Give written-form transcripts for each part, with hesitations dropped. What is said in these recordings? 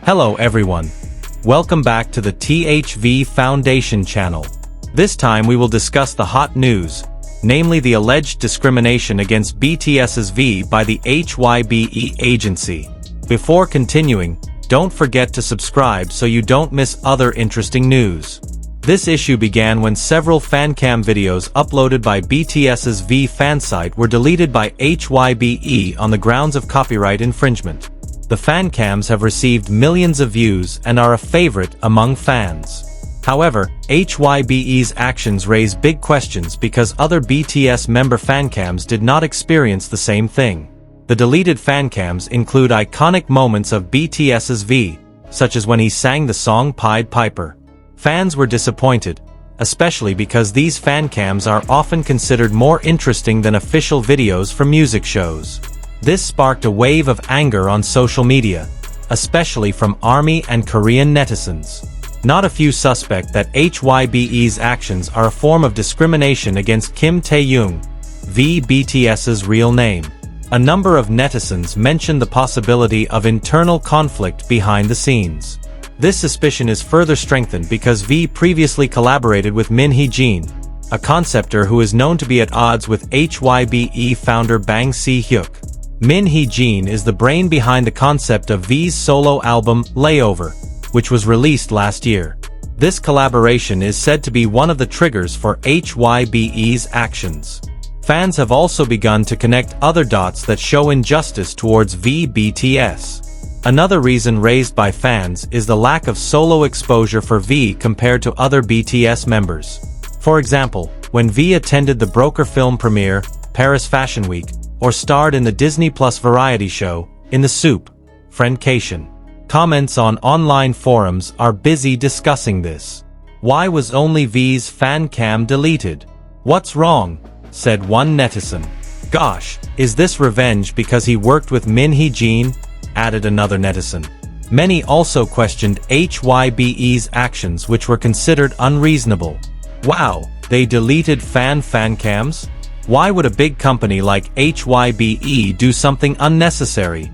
Hello everyone. Welcome back to the THV Foundation channel. This time we will discuss the hot news, namely the alleged discrimination against BTS's V by the HYBE agency. Before continuing, don't forget to subscribe so you don't miss other interesting news. This issue began when several fancam videos uploaded by BTS's V fansite were deleted by HYBE on the grounds of copyright infringement. The fancams have received millions of views and are a favorite among fans. However, HYBE's actions raise big questions because other BTS member fancams did not experience the same thing. The deleted fancams include iconic moments of BTS's V, such as when he sang the song Pied Piper. Fans were disappointed, especially because these fancams are often considered more interesting than official videos for music shows. This sparked a wave of anger on social media, especially from ARMY and Korean netizens. Not a few suspect that HYBE's actions are a form of discrimination against Kim Taehyung, BTS's real name. A number of netizens mentioned the possibility of internal conflict behind the scenes. This suspicion is further strengthened because V previously collaborated with Min Hee-jin, a conceptor who is known to be at odds with HYBE founder Bang Si-hyuk. Min Hee-jin is the brain behind the concept of V's solo album, Layover, which was released last year. This collaboration is said to be one of the triggers for HYBE's actions. Fans have also begun to connect other dots that show injustice towards BTS. Another reason raised by fans is the lack of solo exposure for V compared to other BTS members. For example, when V attended the Broker film premiere, Paris Fashion Week, or starred in the Disney Plus variety show, In the Soup, Friendcation. Comments on online forums are busy discussing this. Why was only V's fan cam deleted? What's wrong? Said one netizen. Gosh, is this revenge because he worked with Min Hee-jin? Added another netizen. Many also questioned HYBE's actions, which were considered unreasonable. Wow, they deleted fan cams? Why would a big company like HYBE do something unnecessary?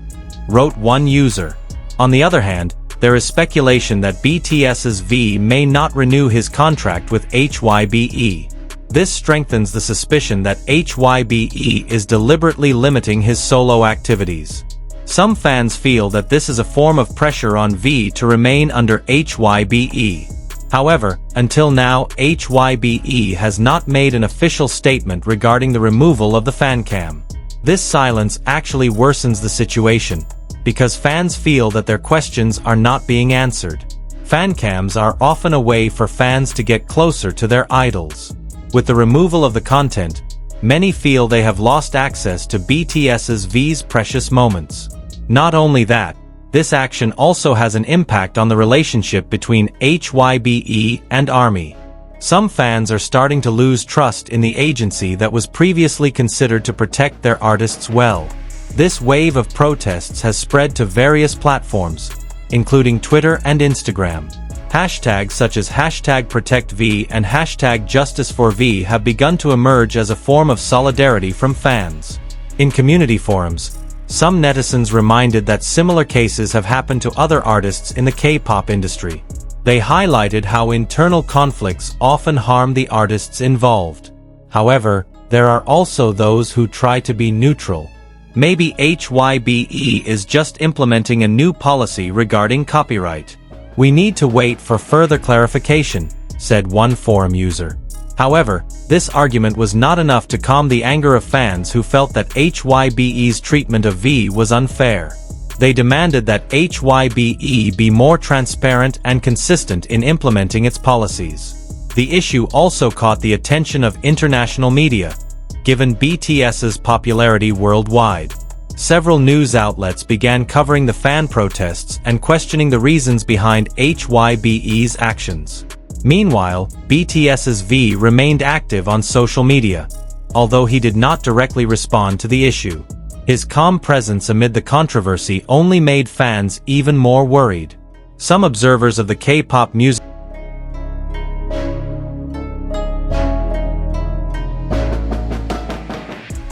Wrote one user. On the other hand, there is speculation that BTS's V may not renew his contract with HYBE. This strengthens the suspicion that HYBE is deliberately limiting his solo activities. Some fans feel that this is a form of pressure on V to remain under HYBE. However, until now, HYBE has not made an official statement regarding the removal of the fancam. This silence actually worsens the situation, because fans feel that their questions are not being answered. Fancams are often a way for fans to get closer to their idols. With the removal of the content, many feel they have lost access to BTS's V's precious moments. Not only that, this action also has an impact on the relationship between HYBE and ARMY. Some fans are starting to lose trust in the agency that was previously considered to protect their artists well. This wave of protests has spread to various platforms, including Twitter and Instagram. Hashtags such as #ProtectV and #JusticeForV have begun to emerge as a form of solidarity from fans. In community forums, some netizens reminded that similar cases have happened to other artists in the K-pop industry. They highlighted how internal conflicts often harm the artists involved. However, there are also those who try to be neutral. Maybe HYBE is just implementing a new policy regarding copyright. We need to wait for further clarification, said one forum user. However, this argument was not enough to calm the anger of fans who felt that HYBE's treatment of V was unfair. They demanded that HYBE be more transparent and consistent in implementing its policies. The issue also caught the attention of international media, given BTS's popularity worldwide. Several news outlets began covering the fan protests and questioning the reasons behind HYBE's actions. Meanwhile, BTS's V remained active on social media, although he did not directly respond to the issue. His calm presence amid the controversy only made fans even more worried. Some observers of the K-pop music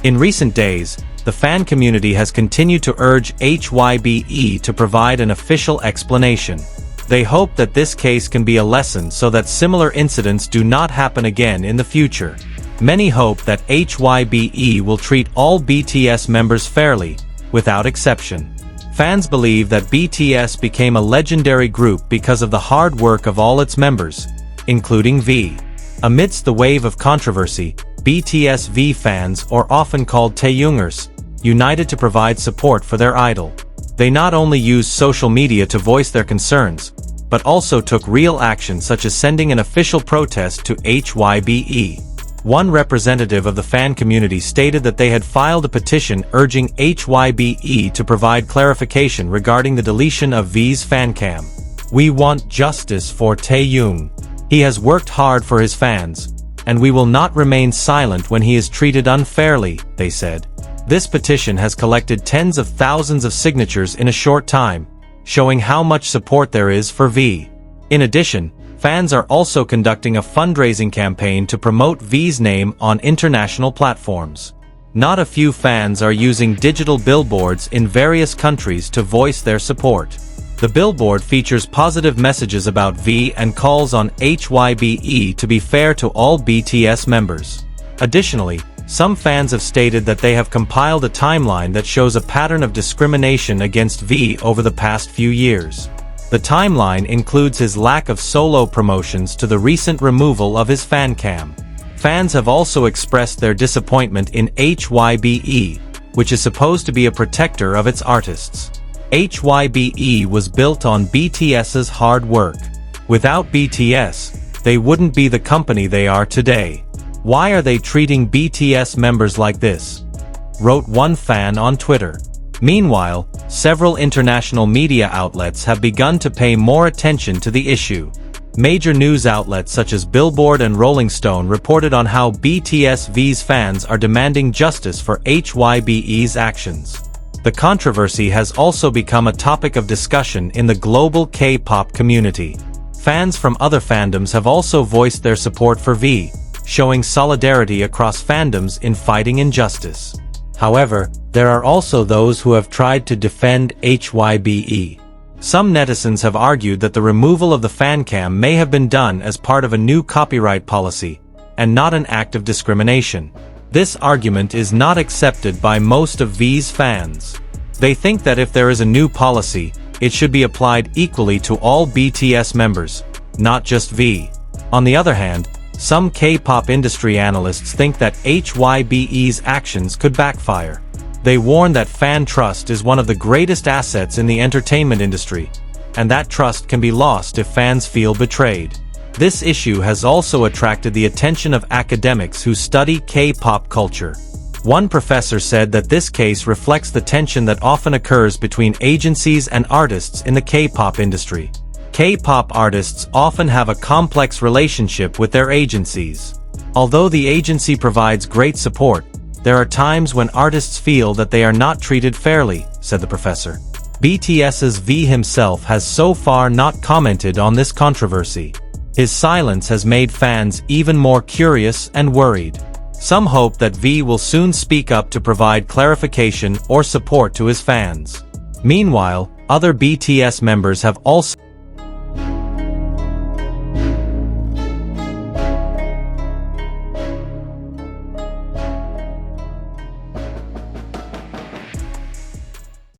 In recent days, the fan community has continued to urge HYBE to provide an official explanation. They hope that this case can be a lesson so that similar incidents do not happen again in the future. Many hope that HYBE will treat all BTS members fairly, without exception. Fans believe that BTS became a legendary group because of the hard work of all its members, including V. Amidst the wave of controversy, BTS V fans, or often called Taehyungers, united to provide support for their idol. They not only used social media to voice their concerns, but also took real action such as sending an official protest to HYBE. One representative of the fan community stated that they had filed a petition urging HYBE to provide clarification regarding the deletion of V's fancam. "We want justice for Taehyung. He has worked hard for his fans, and we will not remain silent when he is treated unfairly," they said. This petition has collected tens of thousands of signatures in a short time, showing how much support there is for V. In addition, fans are also conducting a fundraising campaign to promote V's name on international platforms. Not a few fans are using digital billboards in various countries to voice their support. The billboard features positive messages about V and calls on HYBE to be fair to all BTS members. Additionally, some fans have stated that they have compiled a timeline that shows a pattern of discrimination against V over the past few years. The timeline includes his lack of solo promotions to the recent removal of his fancam. Fans have also expressed their disappointment in HYBE, which is supposed to be a protector of its artists. HYBE was built on BTS's hard work. Without BTS, they wouldn't be the company they are today. Why are they treating BTS members like this? Wrote one fan on Twitter. Meanwhile, several international media outlets have begun to pay more attention to the issue. Major news outlets such as Billboard and Rolling Stone reported on how BTS V's fans are demanding justice for HYBE's actions. The controversy has also become a topic of discussion in the global K-pop community. Fans from other fandoms have also voiced their support for V, showing solidarity across fandoms in fighting injustice. However, there are also those who have tried to defend HYBE. Some netizens have argued that the removal of the fancam may have been done as part of a new copyright policy, and not an act of discrimination. This argument is not accepted by most of V's fans. They think that if there is a new policy, it should be applied equally to all BTS members, not just V. On the other hand, some K-pop industry analysts think that HYBE's actions could backfire. They warn that fan trust is one of the greatest assets in the entertainment industry, and that trust can be lost if fans feel betrayed. This issue has also attracted the attention of academics who study K-pop culture. One professor said that this case reflects the tension that often occurs between agencies and artists in the K-pop industry. K-pop artists often have a complex relationship with their agencies. Although the agency provides great support, there are times when artists feel that they are not treated fairly, said the professor. BTS's V himself has so far not commented on this controversy. His silence has made fans even more curious and worried. Some hope that V will soon speak up to provide clarification or support to his fans. Meanwhile, other BTS members have also